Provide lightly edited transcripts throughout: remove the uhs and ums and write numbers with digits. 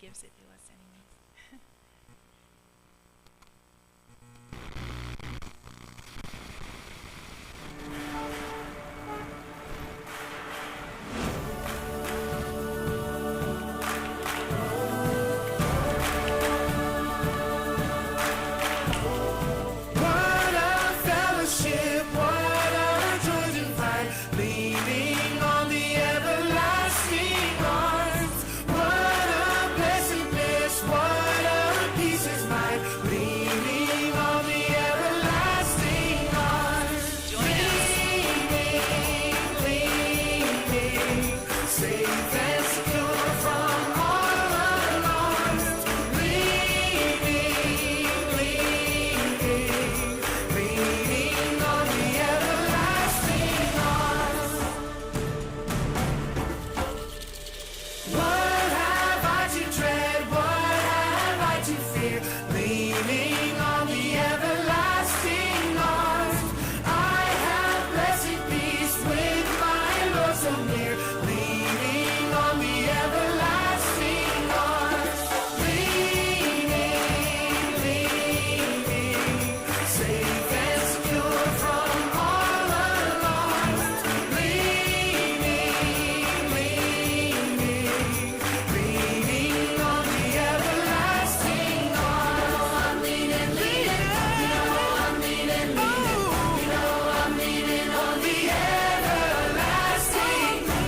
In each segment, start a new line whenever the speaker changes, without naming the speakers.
gives it to us anyways.
What a fellowship, what a joy divine, leaning on the everlasting arms. What a blessedness, what a peace is mine, leaning on the everlasting arms. Leaning, safe and secure from all alarms. Leaning on the everlasting arms. What have I to dread? What have I to fear? Leaning on the everlasting arms. I have blessed peace with my Lord so near. Leaning on the everlasting arms. Leaning, safe and secure from all alarms. Leaning on the everlasting arms. I'm leaning, you know I'm leaning, you know I'm leaning on the everlasting.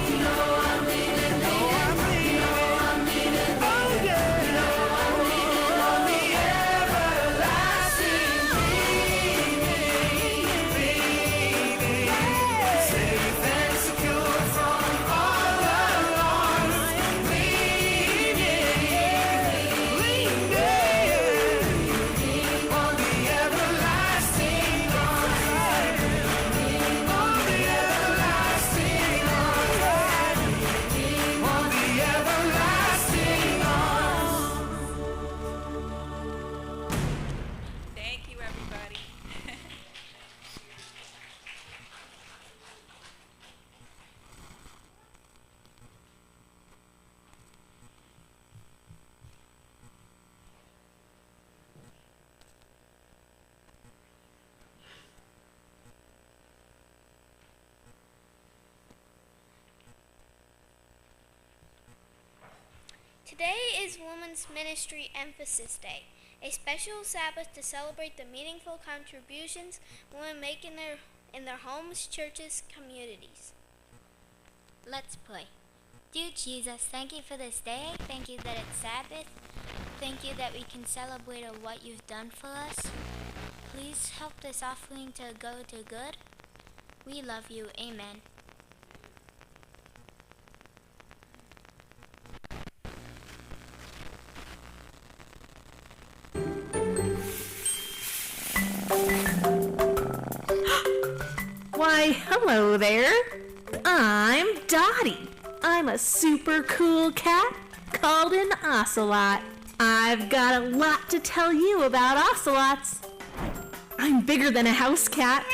You know I'm leaning, you know I'm leaning, you know I'm leaning on the everlasting. Safe and secure from all alarms. Leaning on the everlasting arms. On the everlasting arms. On the everlasting arms.
Thank you, everybody.
Today is Women's Ministry Emphasis Day, a special Sabbath to celebrate the meaningful contributions women make in their homes, churches, communities.
Let's pray. Dear Jesus, thank you for this day. Thank you that it's Sabbath. Thank you that we can celebrate what you've done for us. Please help this offering to go to good. We love you. Amen.
Why, hello there. I'm Dottie. I'm a super cool cat called an ocelot. I've got a lot to tell you about ocelots. I'm bigger than a house cat,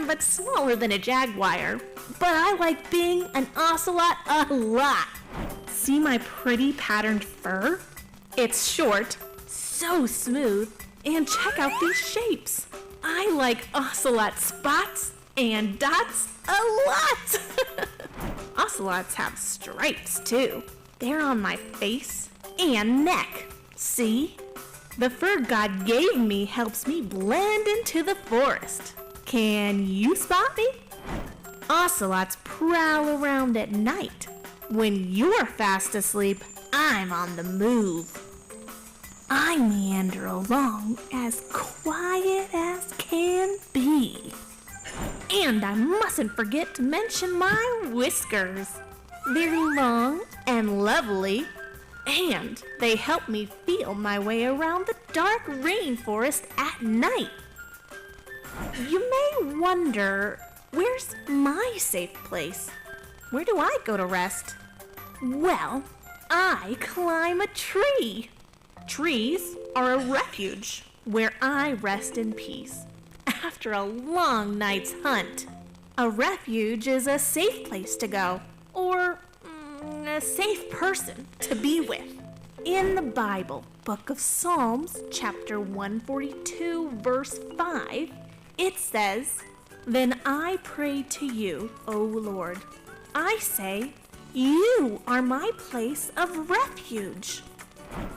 but smaller than a jaguar. But I like being an ocelot a lot. See my pretty patterned fur? It's short, so smooth, and check out these shapes. I like ocelot spots and dots a lot. Ocelots have stripes too. They're on my face and neck. See? The fur God gave me helps me blend into the forest. Can you spot me? Ocelots prowl around at night. When you're fast asleep, I'm on the move. I meander along as quiet as can be. And I mustn't forget to mention my whiskers. They're long and lovely, and they help me feel my way around the dark rainforest at night. You may wonder, where's my safe place? Where do I go to rest? Well, I climb a tree. Trees are a refuge where I rest in peace after a long night's hunt. A refuge is a safe place to go, or a safe person to be with. In the Bible, Book of Psalms, chapter 142, verse 5, it says, "Then I pray to you, O Lord. I say, you are my place of refuge."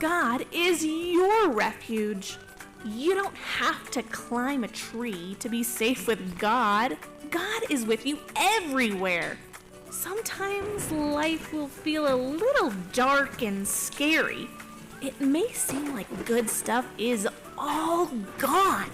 God is your refuge. You don't have to climb a tree to be safe with God. God is with you everywhere. Sometimes life will feel a little dark and scary. It may seem like good stuff is all gone.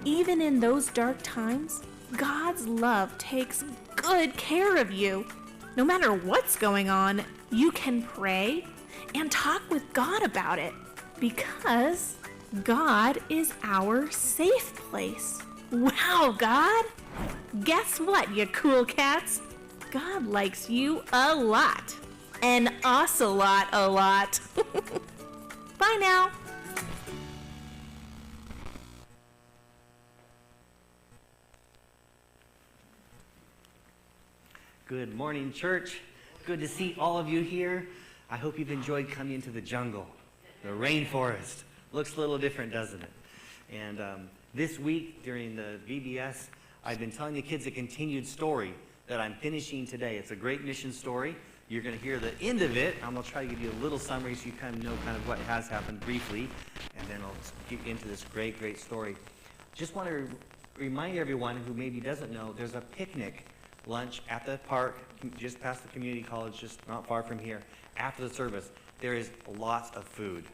Even in those dark times, God's love takes good care of you. No matter what's going on, you can pray and talk with God about it because God is our safe place. Wow, God! Guess what, you cool cats? God likes you a lot. An ocelot a lot. Bye now.
Good morning, church. Good to see all of you here. I hope you've enjoyed coming into the jungle, the rainforest. Looks a little different, doesn't it? And this week during the VBS, I've been telling the kids a continued story that I'm finishing today. It's a great mission story. You're going to hear the end of it. I'm going to try to give you a little summary so you kind of know what has happened briefly, and then I'll get into this great, great story. Just want to remind everyone who maybe doesn't know, there's a picnic lunch at the park, just past the community college, just not far from here. After the service, there is lots of food.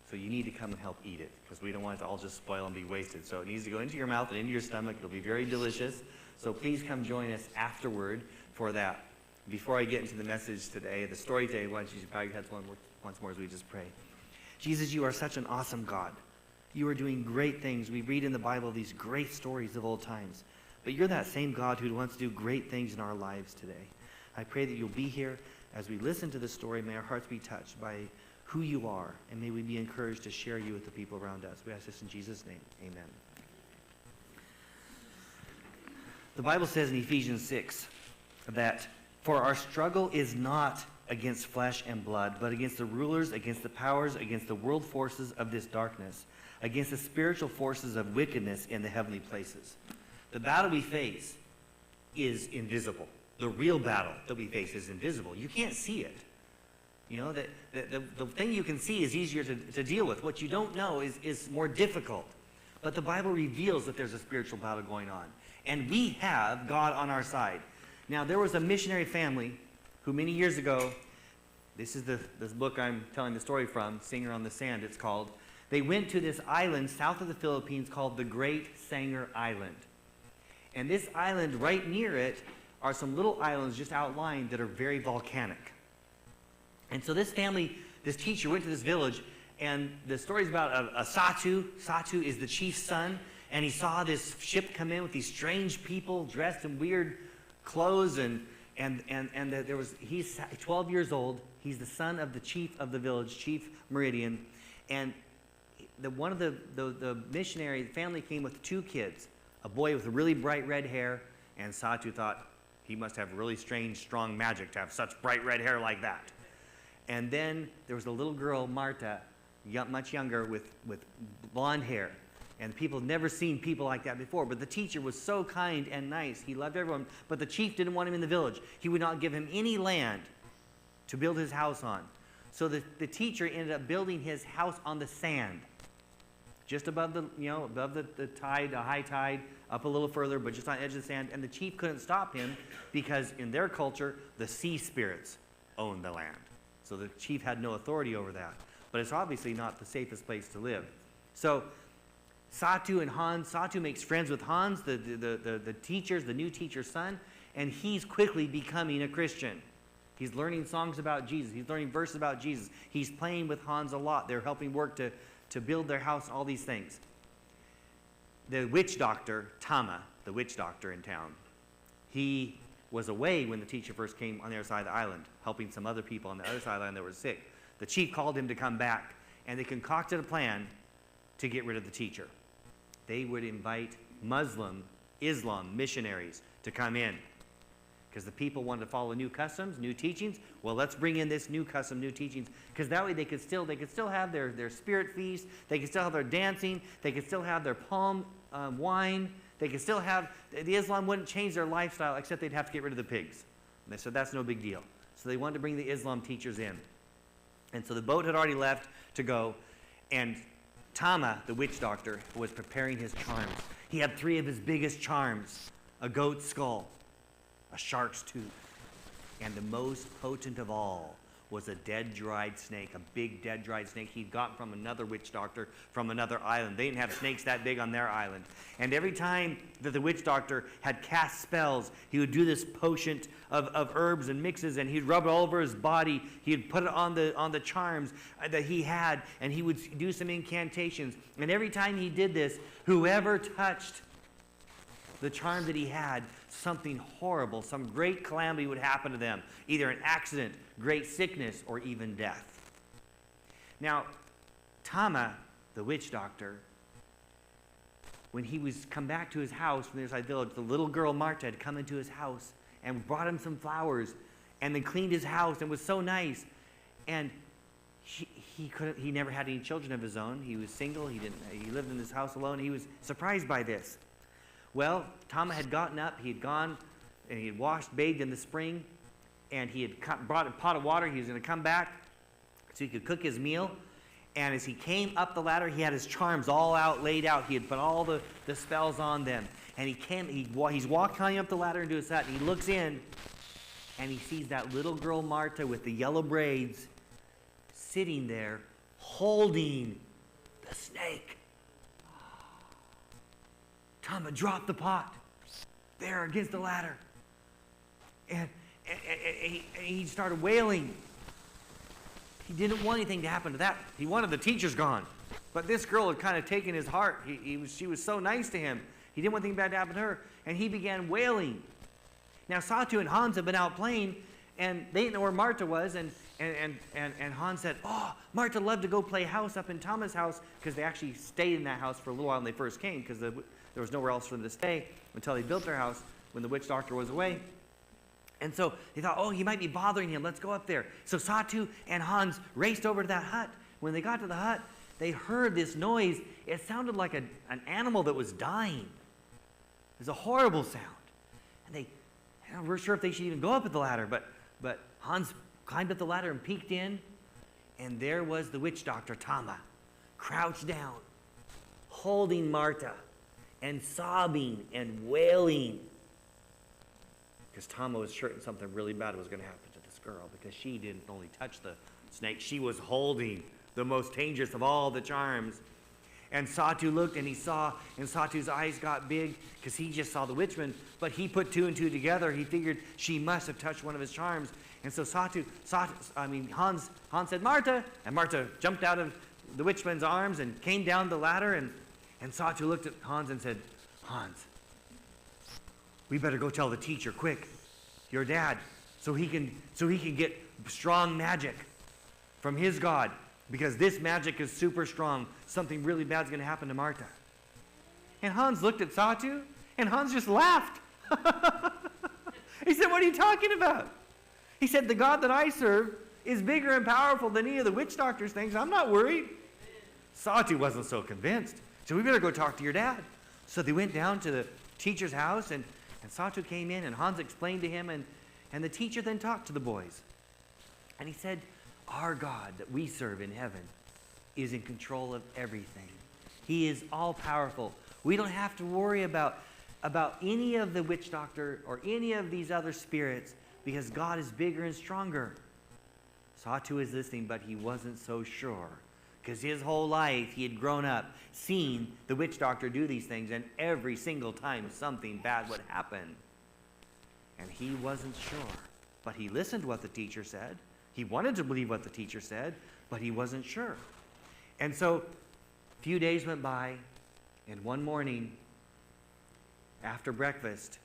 So you need to come and help eat it, because we don't want it to all just spoil and be wasted. So it needs to go into your mouth and into your stomach. It'll be very delicious. So please come join us afterward for that. Before I get into the message today, the story today, why don't you bow your heads once more as we just pray. Jesus, you are such an awesome God. You are doing great things. We read in the Bible these great stories of old times. But you're that same God who wants to do great things in our lives today. I pray that you'll be here as we listen to the story. May our hearts be touched by who you are, and may we be encouraged to share you with the people around us. We ask this in Jesus' name. Amen. The Bible says in Ephesians 6 that, "For our struggle is not against flesh and blood, but against the rulers, against the powers, against the world forces of this darkness, against the spiritual forces of wickedness in the heavenly places." The battle we face is invisible. The real battle that we face is invisible. You can't see it. You know, the thing you can see is easier to deal with. What you don't know is more difficult. But the Bible reveals that there's a spiritual battle going on. And we have God on our side. Now, there was a missionary family who many years ago, this is this book I'm telling the story from, Singer on the Sand it's called. They went to this island south of the Philippines called the Great Sanger Island. And this island, right near it, are some little islands just outlined that are very volcanic. And so this family, this teacher went to this village, and the story's about a Satu. Satu is the chief's son, and he saw this ship come in with these strange people dressed in weird clothes, he's 12 years old. He's the son of the chief of the village, Chief Meridian, and one of the missionary family came with two kids, a boy with really bright red hair, and Satu thought he must have really strange, strong magic to have such bright red hair like that. And then there was a little girl, Marta, much younger, with blonde hair. And people had never seen people like that before. But the teacher was so kind and nice. He loved everyone. But the chief didn't want him in the village. He would not give him any land to build his house on. So the teacher ended up building his house on the sand, just above the tide, a high tide, up a little further, but just on the edge of the sand. And the chief couldn't stop him because in their culture, the sea spirits owned the land. So the chief had no authority over that. But it's obviously not the safest place to live. So Satu and Hans, Satu makes friends with Hans, the new teacher's son, and he's quickly becoming a Christian. He's learning songs about Jesus. He's learning verses about Jesus. He's playing with Hans a lot. They're helping work to build their house, all these things. The witch doctor, Tama, the witch doctor in town, he was away when the teacher first came on the other side of the island, helping some other people on the other side of the island that were sick. The chief called him to come back, and they concocted a plan to get rid of the teacher. They would invite Islam missionaries to come in, because the people wanted to follow new customs, new teachings. Well, let's bring in this new custom, new teachings, because that way they could still have their spirit feast, they could still have their dancing, they could still have their palm wine, they could still have, the Islam wouldn't change their lifestyle except they'd have to get rid of the pigs. And they said that's no big deal. So they wanted to bring the Islam teachers in. And so the boat had already left to go, and Tama, the witch doctor, was preparing his charms. He had 3 of his biggest charms: a goat's skull, a shark's tooth, and the most potent of all was a dead, dried snake, a big, dead, dried snake he'd gotten from another witch doctor from another island. They didn't have snakes that big on their island. And every time that the witch doctor had cast spells, he would do this potion of herbs and mixes, and he'd rub it all over his body. He'd put it on the charms that he had, and he would do some incantations. And every time he did this, whoever touched the charm that he had, something horrible, some great calamity would happen to them. Either an accident, great sickness, or even death. Now, Tama, the witch doctor, when he was come back to his house from the other side of the village, the little girl Marta had come into his house and brought him some flowers and then cleaned his house and was so nice. And he never had any children of his own. He was single. He lived in this house alone. He was surprised by this. Well, Tama had gotten up, he had gone, and he had bathed in the spring, and he had brought a pot of water. He was going to come back so he could cook his meal. And as he came up the ladder, he had his charms all laid out. He had put all the spells on them. And he's walking up the ladder into his hut, and he looks in, and he sees that little girl Marta with the yellow braids sitting there holding the snake. Tama dropped the pot there against the ladder. And he started wailing. He didn't want anything to happen to that. He wanted the teachers gone. But this girl had kind of taken his heart. She was so nice to him. He didn't want anything bad to happen to her. And he began wailing. Now, Satu and Hans had been out playing, and they didn't know where Marta was. And Hans said, "Oh, Marta loved to go play house up in Tama's house," because they actually stayed in that house for a little while when they first came, because there was nowhere else for them to stay until they built their house when the witch doctor was away. And so they thought, oh, he might be bothering him. Let's go up there. So Satu and Hans raced over to that hut. When they got to the hut, they heard this noise. It sounded like an animal that was dying. It was a horrible sound. And they weren't sure if they should even go up at the ladder. But Hans climbed up the ladder and peeked in. And there was the witch doctor, Tama, crouched down, holding Marta, and sobbing and wailing. Because Tama was certain something really bad was going to happen to this girl, because she didn't only touch the snake, she was holding the most dangerous of all the charms. And Satu looked, and he saw, and Satu's eyes got big because he just saw the witchman, but he put 2 and 2 together. He figured she must have touched one of his charms. And so Hans said, "Marta!" And Marta jumped out of the witchman's arms and came down the ladder, and Satu looked at Hans and said, "Hans, we better go tell the teacher, quick, your dad, so he can get strong magic from his God, because this magic is super strong. Something really bad's going to happen to Marta." And Hans looked at Satu, and Hans just laughed. He said, "What are you talking about?" He said, "The God that I serve is bigger and powerful than any of the witch doctor's things. I'm not worried." Satu wasn't so convinced. So, "We better go talk to your dad." So they went down to the teacher's house, and Satu came in, and Hans explained to him, and the teacher then talked to the boys. And he said, "Our God that we serve in heaven is in control of everything. He is all-powerful. We don't have to worry about any of the witch doctor or any of these other spirits, because God is bigger and stronger." Satu is listening, but he wasn't so sure, because his whole life he had grown up seeing the witch doctor do these things, and every single time something bad would happen. And he wasn't sure, but he listened to what the teacher said. He wanted to believe what the teacher said, but he wasn't sure. And so a few days went by, and one morning after breakfast,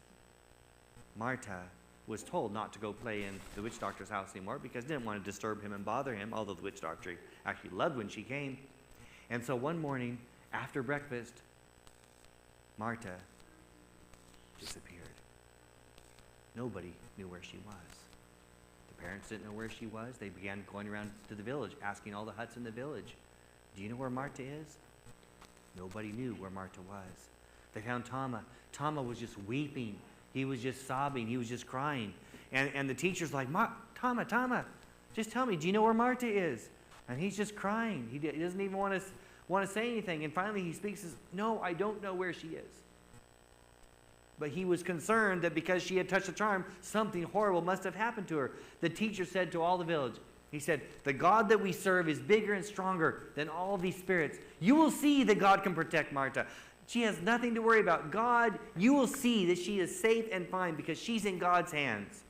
Marta was told not to go play in the witch doctor's house anymore, because they didn't want to disturb him and bother him, although the witch doctor actually loved when she came. And so one morning after breakfast, Marta disappeared. Nobody knew where she was. The parents didn't know where she was. They began going around to the village, asking all the huts in the village, do you know where Marta is? Nobody knew where Marta was. They found Tama. Tama was just weeping. He was just sobbing. He was just crying. And the teacher's like, Tama, just tell me, do you know where Marta is? And he's just crying. He doesn't even want to say anything. And finally he speaks and says, no, I don't know where she is. But he was concerned that because she had touched the charm, something horrible must have happened to her. The teacher said to all the village, he said, the God that we serve is bigger and stronger than all these spirits. You will see that God can protect Marta. She has nothing to worry about. God, you will see that she is safe and fine because she's in God's hands.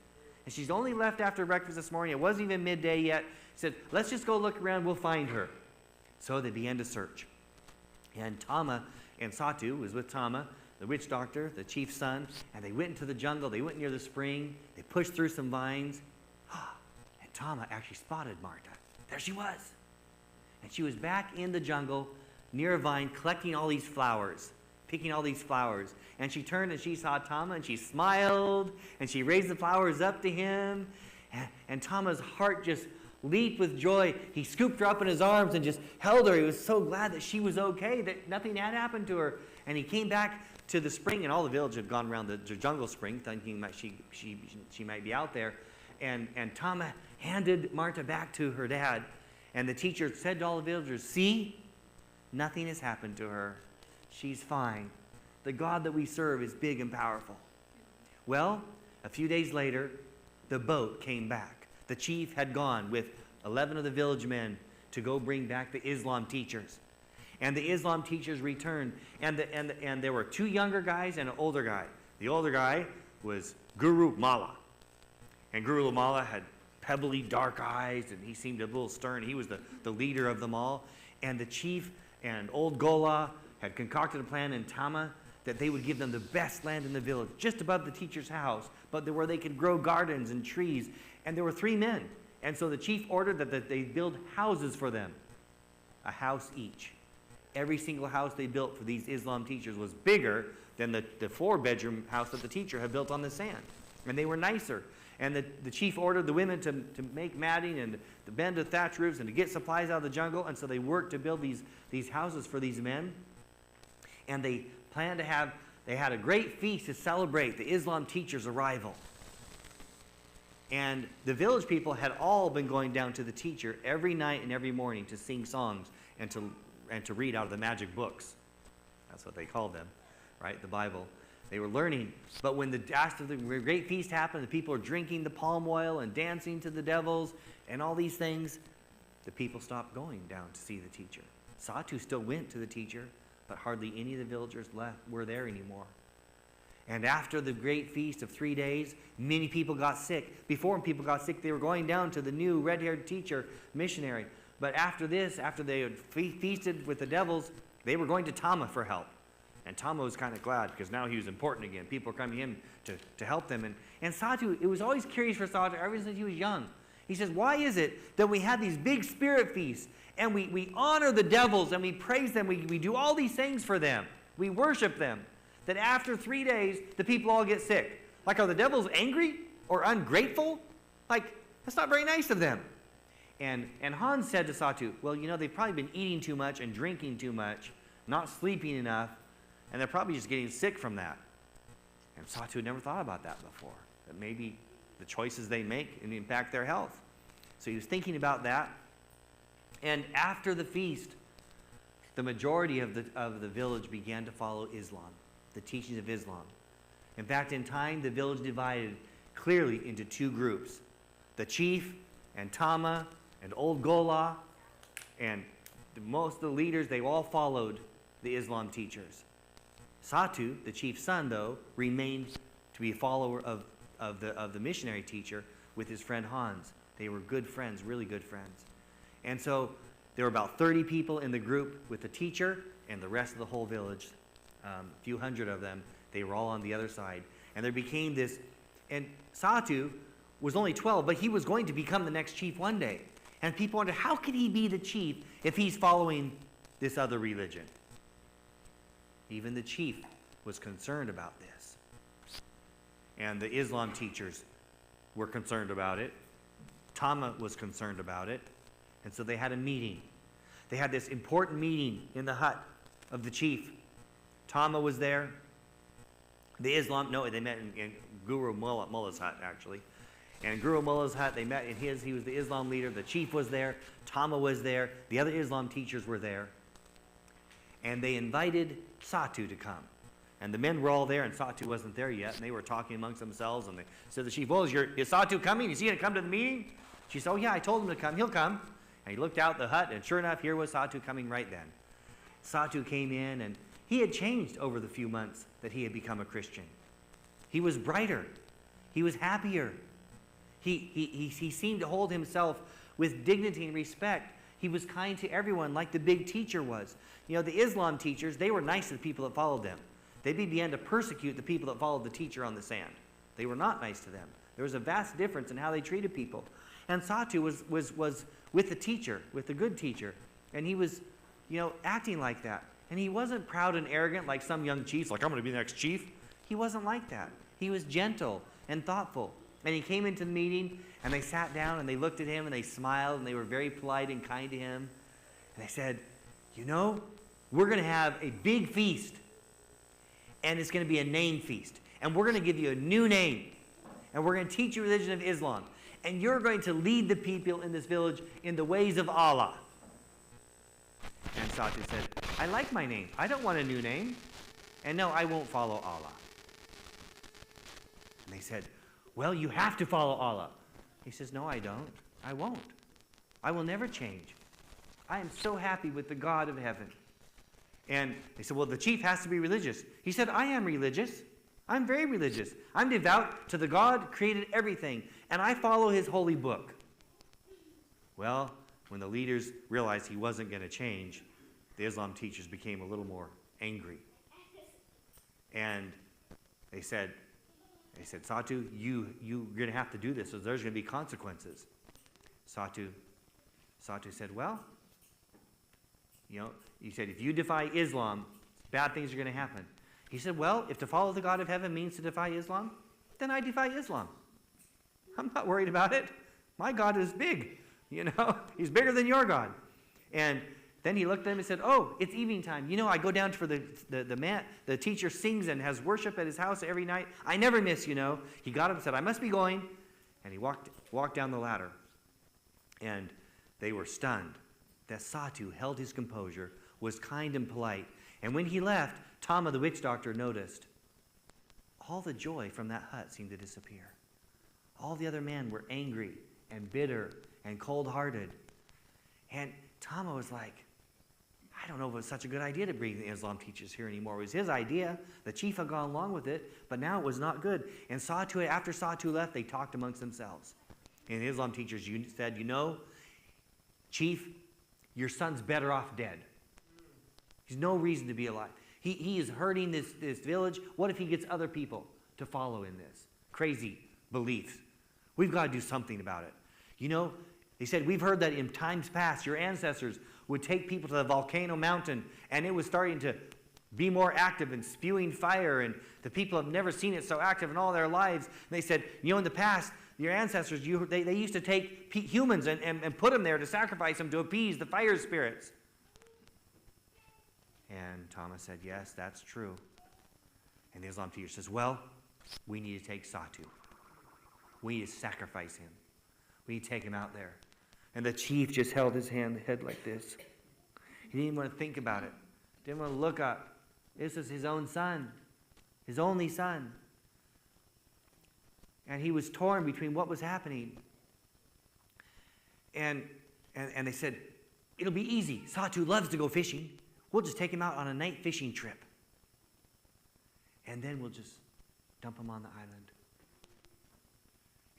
And she's only left after breakfast this morning. It wasn't even midday yet. He said, let's just go look around. We'll find her. So they began to search. And Tama and Satu was with Tama, the witch doctor, the chief's son, and they went into the jungle. They went near the spring. They pushed through some vines. And Tama actually spotted Marta. There she was. And she was back in the jungle near a vine collecting all these flowers, picking all these flowers. And she turned and she saw Tama and she smiled and she raised the flowers up to him. And Tama's heart just leaped with joy. He scooped her up in his arms and just held her. He was so glad that she was okay, that nothing had happened to her. And he came back to the spring, and all the village had gone around the jungle spring, thinking that she might be out there. And Tama handed Marta back to her dad. And the teacher said to all the villagers, see, nothing has happened to her. She's fine. The God that we serve is big and powerful. Well, a few days later, the boat came back. The chief had gone with 11 of the village men to go bring back the Islam teachers. And the Islam teachers returned. And there were 2 younger guys and an older guy. The older guy was Guru Mala. And Guru Mala had pebbly dark eyes, and he seemed a little stern. He was the leader of them all. And the chief and old Gola had concocted a plan in Tama that they would give them the best land in the village, just above the teacher's house, but where they could grow gardens and trees. And there were 3 men. And so the chief ordered that they build houses for them, a house each. Every single house they built for these Islam teachers was bigger than the 4-bedroom house that the teacher had built on the sand. And they were nicer. And the chief ordered the women to make matting and to bend the thatch roofs and to get supplies out of the jungle. And so they worked to build these houses for these men. And they planned to they had a great feast to celebrate the Islam teacher's arrival. And the village people had all been going down to the teacher every night and every morning to sing songs and to read out of the magic books. That's what they called them, right? The Bible. They were learning. But when after the great feast happened, the people are drinking the palm oil and dancing to the devils and all these things, the people stopped going down to see the teacher. Satu still went to the teacher, but hardly any of the villagers were there anymore. And after the great feast of 3 days, many people got sick. Before people got sick, they were going down to the new red-haired teacher, missionary. But after this, after they had feasted with the devils, they were going to Tama for help. And Tama was kind of glad because now he was important again. People were coming in to help them. And Satu, it was always curious for Satu ever since he was young. He says, why is it that we have these big spirit feasts and we honor the devils and we praise them, we do all these things for them, we worship them, that after 3 days, the people all get sick? Like, are the devils angry or ungrateful? Like, that's not very nice of them. And Hans said to Satu, well, they've probably been eating too much and drinking too much, not sleeping enough, and they're probably just getting sick from that. And Satu had never thought about that before, that maybe the choices they make can impact their health. So he was thinking about that. And after the feast, the majority of the village began to follow Islam, the teachings of Islam. In fact, in time, the village divided clearly into 2 groups. The chief and Tama and old Gola and most of the leaders, they all followed the Islam teachers. Satu, the chief's son, though, remained to be a follower of the missionary teacher with his friend Hans. They were good friends, really good friends. And so there were about 30 people in the group with the teacher and the rest of the whole village, a few hundred of them. They were all on the other side. And there became this, and Satu was only 12, but he was going to become the next chief one day. And people wondered, how could he be the chief if he's following this other religion? Even the chief was concerned about this. And the Islam teachers were concerned about it. Tama was concerned about it. And so they had a meeting. They had this important meeting in the hut of the chief. Tama was there. They met in Guru Mullah's hut, actually. And Guru Mullah's hut, they met in his. He was the Islam leader. The chief was there. Tama was there. The other Islam teachers were there. And they invited Satu to come. And the men were all there, and Satu wasn't there yet. And they were talking amongst themselves. And they said to the chief, well, is Satu coming? Is he going to come to the meeting? She said, oh, yeah, I told him to come. He'll come. And he looked out the hut, and sure enough, here was Satu coming right then. Satu came in, and he had changed over the few months that he had become a Christian. He was brighter. He was happier. He seemed to hold himself with dignity and respect. He was kind to everyone like the big teacher was. You know, the Islam teachers, they were nice to the people that followed them. They began to persecute the people that followed the teacher on the sand. They were not nice to them. There was a vast difference in how they treated people. And Satu was with the teacher, with the good teacher. And he was, acting like that. And he wasn't proud and arrogant like some young chiefs, like, I'm going to be the next chief. He wasn't like that. He was gentle and thoughtful. And he came into the meeting, and they sat down, and they looked at him, and they smiled, and they were very polite and kind to him. And they said, we're going to have a big feast, and it's going to be a name feast. And we're going to give you a new name, and we're going to teach you the religion of Islam. And you're going to lead the people in this village in the ways of Allah. And Satu said, I like my name. I don't want a new name. And no, I won't follow Allah. And they said, well, you have to follow Allah. He says, no, I don't. I won't. I will never change. I am so happy with the God of heaven. And they said, well, the chief has to be religious. He said, I am religious. I'm very religious. I'm devout to the God who created everything, and I follow his holy book. Well, when the leaders realized he wasn't going to change, the Islam teachers became a little more angry. And they said, Satu, you're going to have to do this, so there's going to be consequences. Satu said, well, he said, if you defy Islam, bad things are going to happen. He said, well, if to follow the God of heaven means to defy Islam, then I defy Islam. I'm not worried about it. My God is big, He's bigger than your God. And then he looked at him and said, oh, it's evening time. I go down for the teacher sings and has worship at his house every night. I never miss, He got up and said, I must be going. And he walked down the ladder. And they were stunned that Satu held his composure, was kind and polite. And when he left, Tama, the witch doctor, noticed all the joy from that hut seemed to disappear. All the other men were angry and bitter and cold-hearted. And Tama was like, I don't know if it was such a good idea to bring the Islam teachers here anymore. It was his idea. The chief had gone along with it, but now it was not good. And after Satu left, they talked amongst themselves. And the Islam teachers said, Chief, your son's better off dead. There's no reason to be alive. He is hurting this village. What if he gets other people to follow in this? Crazy beliefs. We've got to do something about it. They said, we've heard that in times past, your ancestors would take people to the volcano mountain, and it was starting to be more active and spewing fire, and the people have never seen it so active in all their lives. And they said, in the past, your ancestors, they used to take humans and put them there to sacrifice them to appease the fire spirits. And Thomas said, yes, that's true. And the Islam teacher says, well, we need to take Satu. We need to sacrifice him. We need to take him out there. And the chief just held his head like this. He didn't even want to think about it. Didn't want to look up. This is his own son, his only son. And he was torn between what was happening. And they said, it'll be easy. Satu loves to go fishing. We'll just take him out on a night fishing trip. And then we'll just dump him on the island.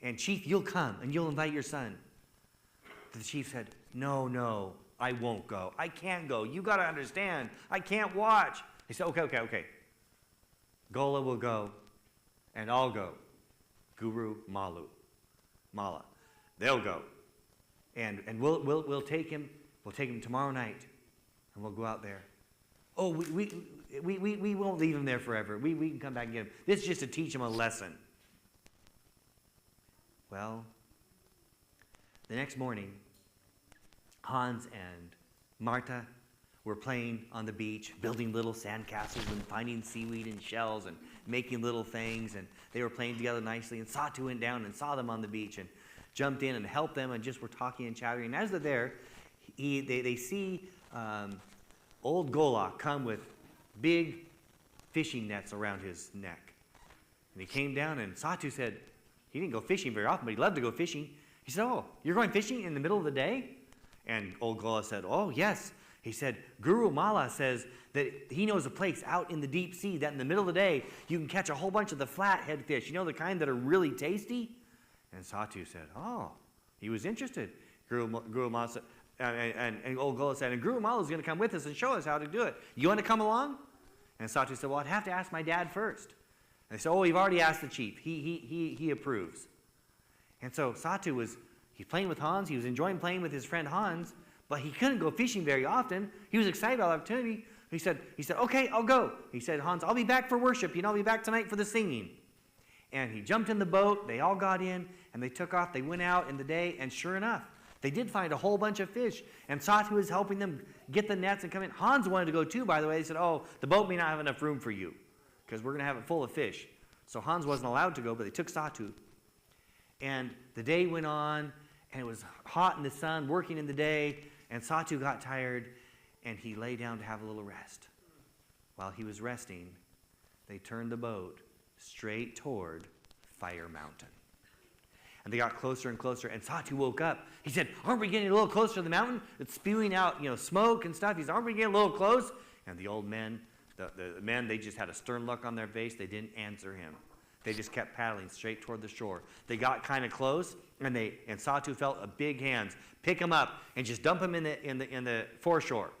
And Chief, you'll come and you'll invite your son. The chief said, no, I won't go. I can't go. You got to understand. I can't watch. He said, okay. Gola will go, and I'll go. Guru, Mala. They'll go. And we'll take him. We'll take him tomorrow night, and we'll go out there. Oh, we won't leave him there forever. We can come back and get him. This is just to teach him a lesson. Well, the next morning, Hans and Martha were playing on the beach, building little sandcastles and finding seaweed and shells and making little things. And they were playing together nicely. And Satu went down and saw them on the beach and jumped in and helped them and just were talking and chattering. And as they're there, they see old Golok come with big fishing nets around his neck. And he came down and Satu said, he didn't go fishing very often, but he loved to go fishing. He said, oh, you're going fishing in the middle of the day? And old Golok said, oh, yes. He said, Guru Mala says that he knows a place out in the deep sea that in the middle of the day you can catch a whole bunch of the flathead fish. You know, the kind that are really tasty? And Satu said, oh, he was interested. Guru Mala said, and old Golok said, and Guru Mala is going to come with us and show us how to do it. You want to come along? And Satu said, well, I'd have to ask my dad first. And they said, oh, we've already asked the chief. He approves. And so Satu he's playing with Hans. He was enjoying playing with his friend Hans, but he couldn't go fishing very often. He was excited about the opportunity. He said, okay, I'll go. He said, Hans, I'll be back for worship. I'll be back tonight for the singing. And he jumped in the boat. They all got in, and they took off. They went out in the day, and sure enough, they did find a whole bunch of fish. And Satu was helping them get the nets and come in. Hans wanted to go too, by the way. They said, oh, the boat may not have enough room for you because we're going to have it full of fish. So Hans wasn't allowed to go, but they took Satu. And the day went on, and it was hot in the sun, working in the day, and Satu got tired, and he lay down to have a little rest. While he was resting, they turned the boat straight toward Fire Mountain. And they got closer and closer, and Satu woke up. He said, aren't we getting a little closer to the mountain? It's spewing out, smoke and stuff. He said, aren't we getting a little close? And the old men, the men, they just had a stern look on their face. They didn't answer him. They just kept paddling straight toward the shore. They got kind of close, and Satu felt a big hands pick him up and just dump him in the foreshore.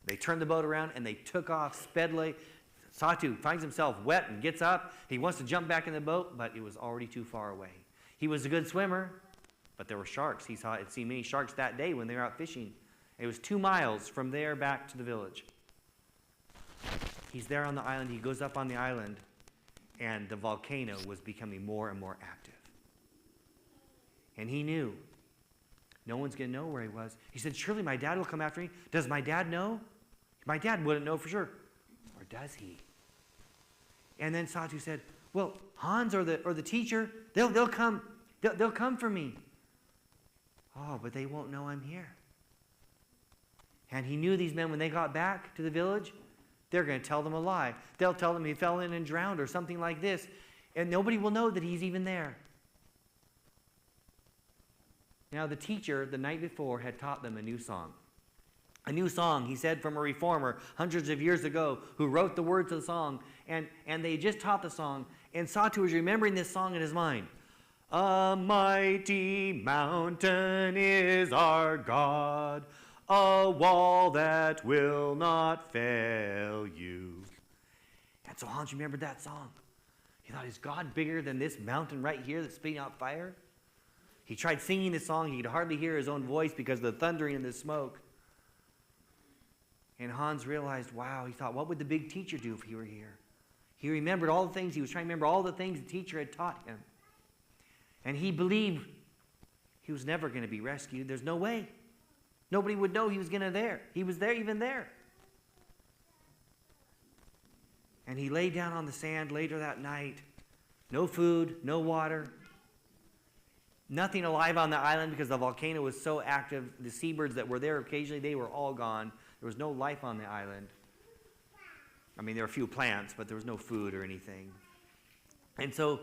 They turned the boat around, and they took off speedily. Satu finds himself wet and gets up. He wants to jump back in the boat, but it was already too far away. He was a good swimmer, but there were sharks. He had seen many sharks that day when they were out fishing. It was 2 miles from there back to the village. He's there on the island. He goes up on the island, and the volcano was becoming more and more active. And he knew no one's going to know where he was. He said, surely my dad will come after me. Does my dad know? My dad wouldn't know for sure. Or does he? And then Satu said, well, Hans or the teacher, they'll come for me. Oh, but they won't know I'm here. And he knew these men, when they got back to the village, they're going to tell them a lie. They'll tell them he fell in and drowned or something like this. And nobody will know that he's even there. Now, the teacher, the night before, had taught them a new song. A new song, he said, from a reformer hundreds of years ago who wrote the words of the song. And they just taught the song. And Satu was remembering this song in his mind. A mighty mountain is our God, a wall that will not fail you. And so Hans remembered that song. He thought, is God bigger than this mountain right here that's spitting out fire? He tried singing this song. He could hardly hear his own voice because of the thundering and the smoke. And Hans realized, wow, he thought, what would the big teacher do if he were here? He remembered all the things. He was trying to remember all the things the teacher had taught him. And he believed he was never going to be rescued. There's no way. Nobody would know he was there. He was there, even there. And he lay down on the sand later that night. No food, no water. Nothing alive on the island because the volcano was so active. The seabirds that were there occasionally, they were all gone. There was no life on the island. I mean, there were a few plants, but there was no food or anything. And so,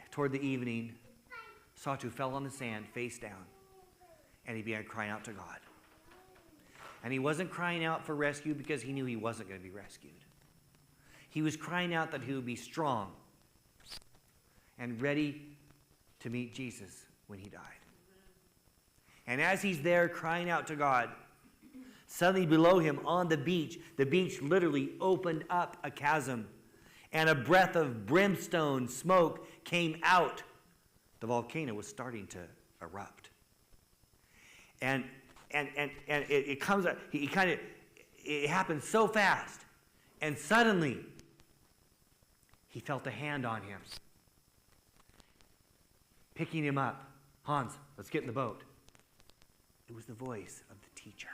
toward the evening, Satu fell on the sand, face down, and he began crying out to God. And he wasn't crying out for rescue because he knew he wasn't going to be rescued. He was crying out that he would be strong and ready to meet Jesus when he died. And as he's there crying out to God, suddenly below him on the beach literally opened up a chasm, and a breath of brimstone smoke came out. The volcano was starting to erupt. And it comes up, it happened so fast, and suddenly he felt a hand on him. picking him up. Hans, let's get in the boat. It was the voice of the teacher.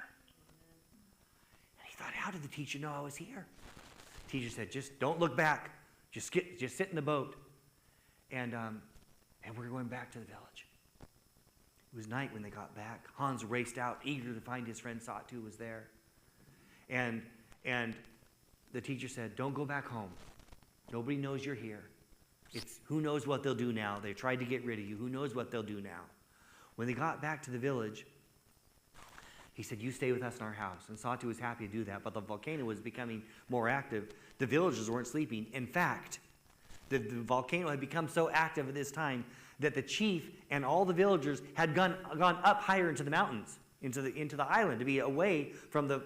And he thought, how did the teacher know I was here? The teacher said, just don't look back. Just sit in the boat. And we're going back to the village. It was night when they got back. Hans raced out, eager to find his friend Satu was there. And the teacher said, don't go back home. Nobody knows you're here. It's who knows what they'll do now. They tried to get rid of you. Who knows what they'll do now? When they got back to the village, he said, you stay with us in our house. And Satu was happy to do that, but the volcano was becoming more active. The villagers weren't sleeping. In fact, the volcano had become so active at this time that the chief and all the villagers had gone up higher into the mountains, into the island, to be away from the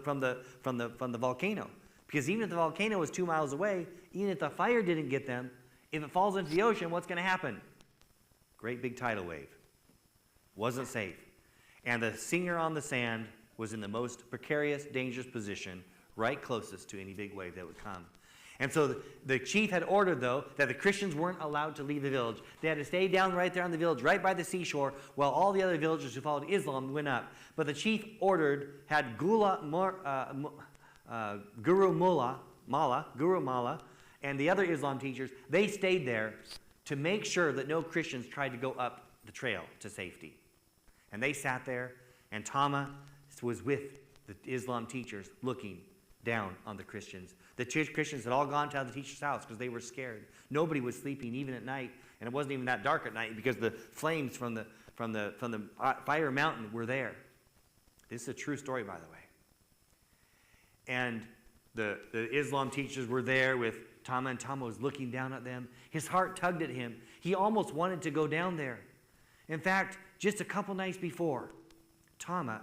volcano. Because even if the volcano was 2 miles away, even if the fire didn't get them, if it falls into the ocean, what's going to happen? Great big tidal wave. Wasn't safe. And the singer on the sand was in the most precarious, dangerous position, right closest to any big wave that would come. And so the chief had ordered, though, that the Christians weren't allowed to leave the village. They had to stay down right there on the village, right by the seashore, while all the other villagers who followed Islam went up. But the chief had Guru Mala, and the other Islam teachers, they stayed there to make sure that no Christians tried to go up the trail to safety. And they sat there, and Tama was with the Islam teachers looking down on the Christians. The Christians had all gone to the teacher's house because they were scared. Nobody was sleeping even at night, and it wasn't even that dark at night because the flames from the fire mountain were there. This is a true story, by the way. And the Islam teachers were there with Tama, and Tama was looking down at them. His heart tugged at him. He almost wanted to go down there. In fact, just a couple nights before, Tama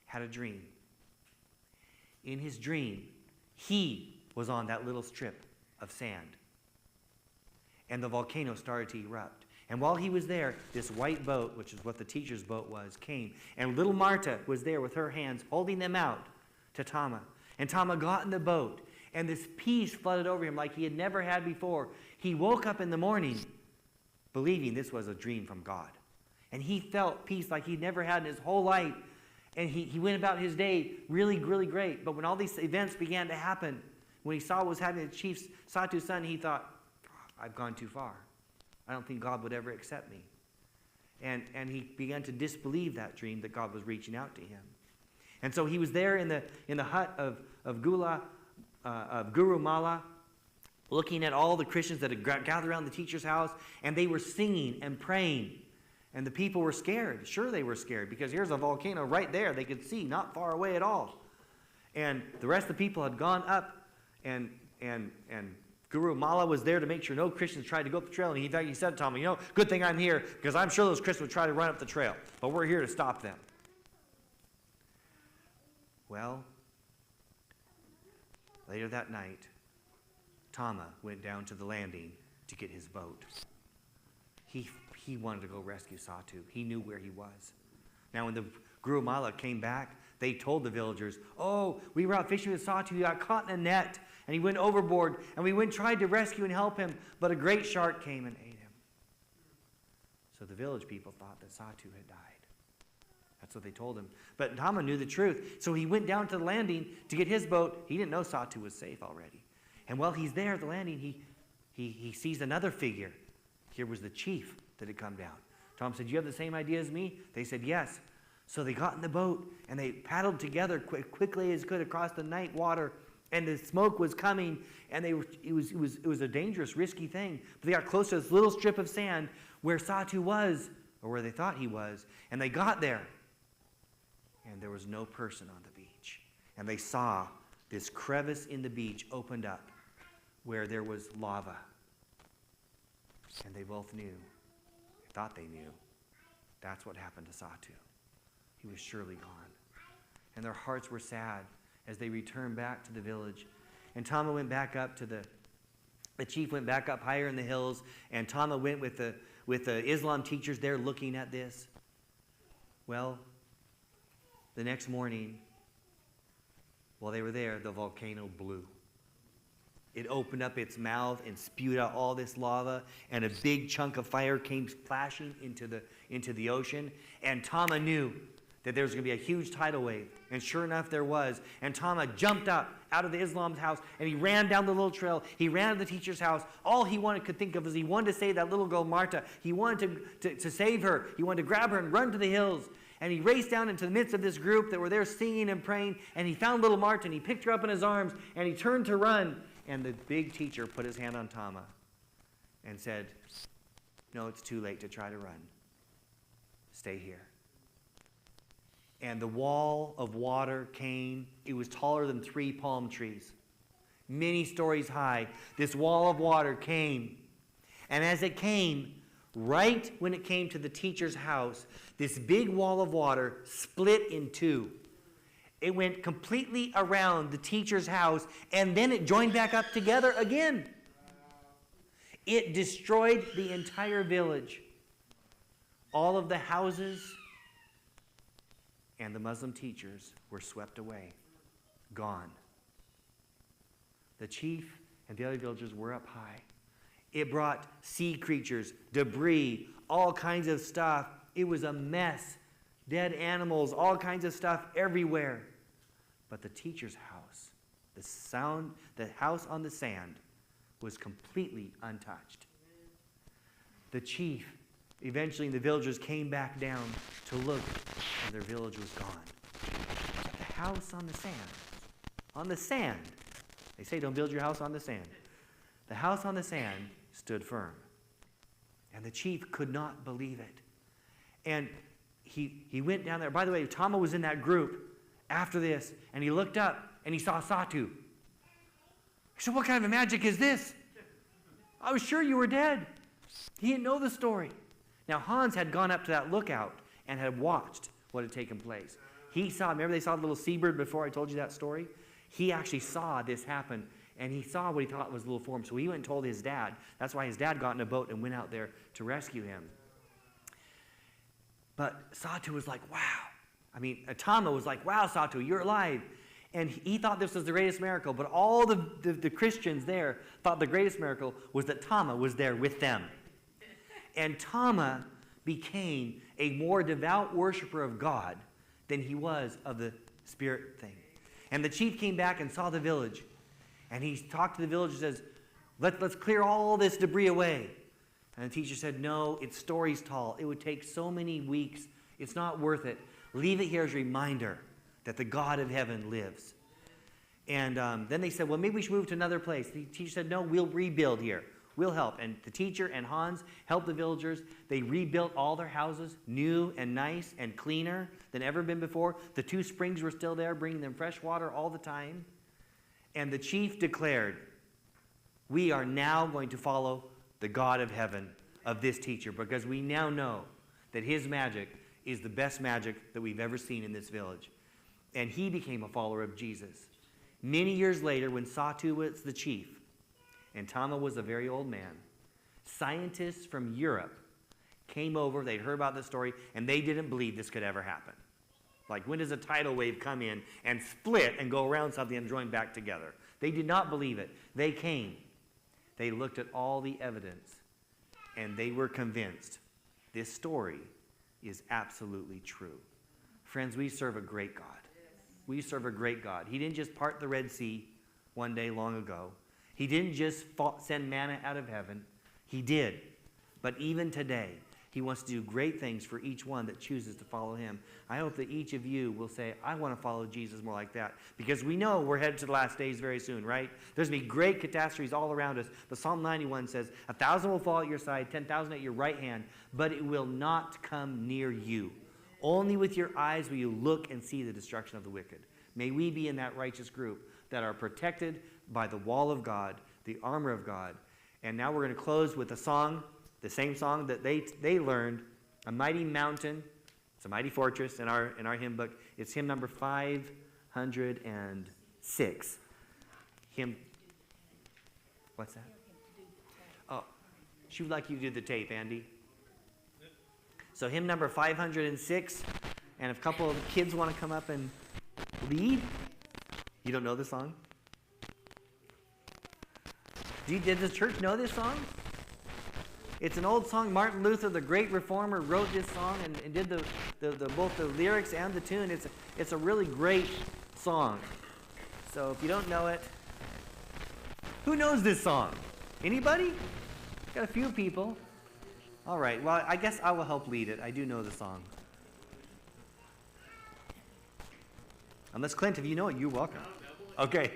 had a dream. In his dream, he was on that little strip of sand. And the volcano started to erupt. And while he was there, this white boat, which is what the teacher's boat was, came. And little Marta was there with her hands holding them out to Tama. And Tama got in the boat, and this peace flooded over him like he had never had before. He woke up in the morning believing this was a dream from God. And he felt peace like he'd never had in his whole life. And he went about his day really, really great. But when all these events began to happen, when he saw what was happening to Chief Satu's son, he thought, I've gone too far. I don't think God would ever accept me. And he began to disbelieve that dream that God was reaching out to him. And so he was there in the hut of Guru Mala, looking at all the Christians that had gathered around the teacher's house, and they were singing and praying. And the people were scared. Sure, they were scared, because here's a volcano right there they could see, not far away at all. And the rest of the people had gone up, and Guru Mala was there to make sure no Christians tried to go up the trail. And he said to Tommy, good thing I'm here, because I'm sure those Christians would try to run up the trail. But we're here to stop them. Well, later that night, Tama went down to the landing to get his boat. He wanted to go rescue Satu. He knew where he was. Now, when the Guru Mala came back, they told the villagers, we were out fishing with Satu. He got caught in a net, and he went overboard, and we went and tried to rescue and help him, but a great shark came and ate him. So the village people thought that Satu had died. That's what they told him. But Tama knew the truth. So he went down to the landing to get his boat. He didn't know Satu was safe already. And while he's there at the landing, he sees another figure. Here was the chief that had come down. Tom said, you have the same idea as me? They said, yes. So they got in the boat, and they paddled together quickly as could across the night water, and the smoke was coming, and it was a dangerous, risky thing. But they got close to this little strip of sand where Satu was, or where they thought he was, and they got there. And there was no person on the beach. And they saw this crevice in the beach opened up where there was lava. And they both knew, thought they knew, that's what happened to Satu. He was surely gone. And their hearts were sad as they returned back to the village. And Tama went back up to the chief went back up higher in the hills, and Tama went with the Islam teachers there looking at this. Well, the next morning, while they were there, the volcano blew. it opened up its mouth and spewed out all this lava, and a big chunk of fire came splashing into the ocean. And Tama knew that there was going to be a huge tidal wave. And sure enough, there was. And Tama jumped up out of the Islam's house, and he ran down the little trail. He ran to the teacher's house. All he could think of is he wanted to save that little girl, Marta. He wanted to save her. He wanted to grab her and run to the hills. And he raced down into the midst of this group that were there singing and praying, and he found little Marta, and he picked her up in his arms, and he turned to run. And the big teacher put his hand on Tama and said, "No, it's too late to try to run. Stay here." And the wall of water came. It was taller than 3 palm trees, many stories high. This wall of water came. And as it came, right when it came to the teacher's house, this big wall of water split in 2. It went completely around the teacher's house, and then it joined back up together again. It destroyed the entire village. All of the houses and the Muslim teachers were swept away, gone. The chief and the other villagers were up high. It brought sea creatures, debris, all kinds of stuff. It was a mess. Dead animals, all kinds of stuff everywhere. But the teacher's house, the house on the sand, was completely untouched. The chief, eventually the villagers came back down to look, and their village was gone. But the house on the sand, they say don't build your house on the sand. The house on the sand stood firm. And the chief could not believe it. And he went down there. By the way, Tama was in that group after this, and he looked up and he saw Satu. He said, "What kind of magic is this? I was sure you were dead." He didn't know the story. Now, Hans had gone up to that lookout and had watched what had taken place. He saw, remember they saw the little seabird before I told you that story? He actually saw this happen, and he saw what he thought was a little form. So he went and told his dad. That's why his dad got in a boat and went out there to rescue him. But Satu was like, wow. Tama was like, wow, Satu, you're alive. And he thought this was the greatest miracle, but all the Christians there thought the greatest miracle was that Tama was there with them. And Tama became a more devout worshiper of God than he was of the spirit thing. And the chief came back and saw the village. And he talked to the villagers and says, let's clear all this debris away. And the teacher said, "No, it's stories tall. It would take so many weeks. It's not worth it. Leave it here as a reminder that the God of heaven lives." And then they said, "Well, maybe we should move to another place." The teacher said, "No, we'll rebuild here. We'll help." And the teacher and Hans helped the villagers. They rebuilt all their houses, new and nice and cleaner than ever been before. The 2 springs were still there, bringing them fresh water all the time. And the chief declared, "We are now going to follow the God of heaven of this teacher, because we now know that his magic is the best magic that we've ever seen in this village." And he became a follower of Jesus. Many years later, when Satu was the chief and Tama was a very old man, scientists from Europe came over. They'd heard about this story, and they didn't believe this could ever happen. Like, when does a tidal wave come in and split and go around something and join back together? They did not believe it. They came. They looked at all the evidence, and they were convinced this story is absolutely true. Friends, we serve a great God. We serve a great God. He didn't just part the Red Sea one day long ago. He didn't just send manna out of heaven. He did. But even today, he wants to do great things for each one that chooses to follow him. I hope that each of you will say, "I want to follow Jesus more like that." Because we know we're headed to the last days very soon, right? There's going to be great catastrophes all around us. But Psalm 91 says, 1,000 will fall at your side, 10,000 at your right hand, but it will not come near you. Only with your eyes will you look and see the destruction of the wicked. May we be in that righteous group that are protected by the wall of God, the armor of God. And now we're going to close with a song, the same song that they learned, "A Mighty Mountain." It's a mighty fortress in our hymn book. It's hymn number 506. Hymn. What's that? Oh, she would like you to do the tape, Andy. So hymn number 506, and if a couple of the kids want to come up and lead. You don't know the song? Did the church know this song? It's an old song. Martin Luther, the great reformer, wrote this song and did both the lyrics and the tune. It's a really great song. So if you don't know it, who knows this song? Anybody? Got a few people. All right, well, I guess I will help lead it. I do know the song. Unless, Clint, if you know it, you're welcome. Okay.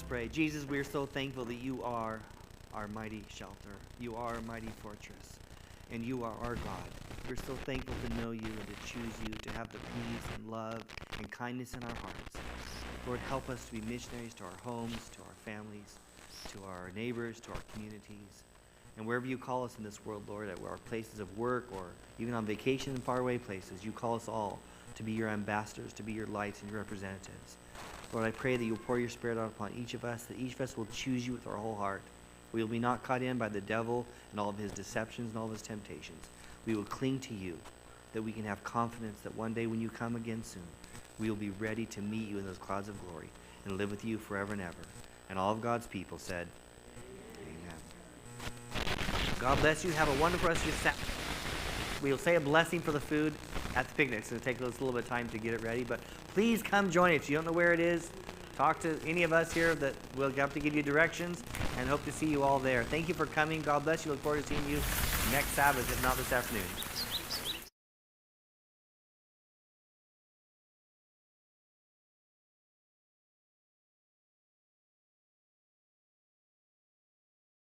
Pray. Jesus, we are so thankful that you are our mighty shelter. You are our mighty fortress. And you are our God. We're so thankful to know you and to choose you, to have the peace and love and kindness in our hearts. Lord, help us to be missionaries to our homes, to our families, to our neighbors, to our communities. And wherever you call us in this world, Lord, at our places of work or even on vacation in faraway places, you call us all to be your ambassadors, to be your lights and your representatives. Lord, I pray that you'll pour your Spirit out upon each of us, that each of us will choose you with our whole heart. We will be not caught in by the devil and all of his deceptions and all of his temptations. We will cling to you, that we can have confidence that one day when you come again soon, we will be ready to meet you in those clouds of glory and live with you forever and ever. And all of God's people said, amen. God bless you. Have a wonderful rest of your Sabbath. We'll say a blessing for the food at the picnic. It's going to take us a little bit of time to get it ready, but please come join us. If you don't know where it is, talk to any of us here that will have to give you directions, and hope to see you all there. Thank you for coming. God bless you. Look forward to seeing you next Sabbath, if not this afternoon.